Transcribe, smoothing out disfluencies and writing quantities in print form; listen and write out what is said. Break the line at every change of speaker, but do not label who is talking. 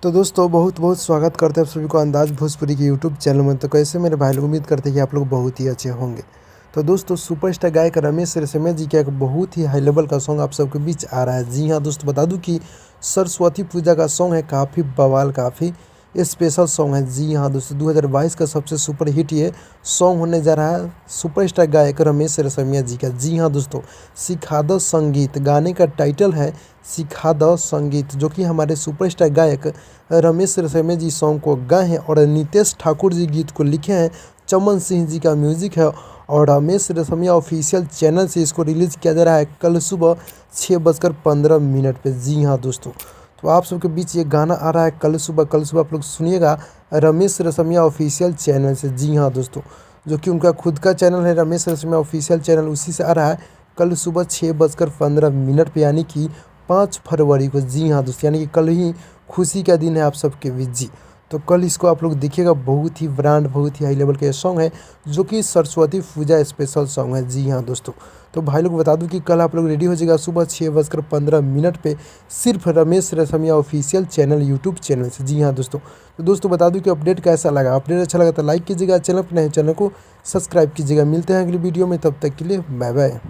तो दोस्तों बहुत बहुत स्वागत करते हैं आप सभी को अंदाज भोजपुरी के यूट्यूब चैनल में। तो कैसे मेरे भाई लोग, उम्मीद करते हैं कि आप लोग बहुत ही अच्छे होंगे। तो दोस्तों सुपरस्टार गायक रमेश रेशमिया जी का एक बहुत ही हाई लेवल का सॉन्ग आप सबके बीच आ रहा है। जी हाँ दोस्तों, बता दूं कि सरस्वती पूजा का सॉन्ग है, काफ़ी बवाल, काफ़ी स्पेशल सॉन्ग है। जी हाँ दोस्तों, 2022 का सबसे सुपर हिट ये सॉन्ग होने जा रहा है सुपरस्टार गायक रमेश रेशमिया जी का। जी हाँ दोस्तों, सिखा दो संगीत गाने का टाइटल है सिखा दो संगीत, जो कि हमारे सुपरस्टार गायक रमेश रेशमिया जी सॉन्ग को गाए हैं और नितेश ठाकुर जी गीत को लिखे हैं। चमन सिंह जी का म्यूजिक है और रमेश रेशमिया ऑफिशियल चैनल से इसको रिलीज़ किया जा रहा है कल सुबह 6:15 पे। जी हाँ दोस्तों, तो आप सबके बीच ये गाना आ रहा है कल सुबह आप लोग सुनिएगा रमेश रेशमिया ऑफिशियल चैनल से। जी हाँ दोस्तों, जो कि उनका खुद का चैनल है रमेश रेशमिया ऑफिशियल चैनल, उसी से आ रहा है कल सुबह 6:15 पे, यानी कि 5 फरवरी को। जी हाँ दोस्तों, यानी कि कल ही खुशी का दिन है आप सबके बीच। जी, तो कल इसको आप लोग देखिएगा, बहुत ही ब्रांड, बहुत ही हाई लेवल का सॉन्ग है, जो कि सरस्वती पूजा स्पेशल सॉन्ग है। जी हाँ दोस्तों, तो भाई लोग बता दूं कि कल आप लोग रेडी हो जाएगा सुबह 6:15 पे, सिर्फ Ramesh Reshammiya official channel YouTube channel से। जी हाँ दोस्तों, तो दोस्तों बता दूं कि अपडेट कैसा लगा। अपडेट अच्छा लगा तो लाइक कीजिएगा, चैनल पर नए चैनल को सब्सक्राइब कीजिएगा। मिलते हैं अगली वीडियो में, तब तक के लिए बाय बाय।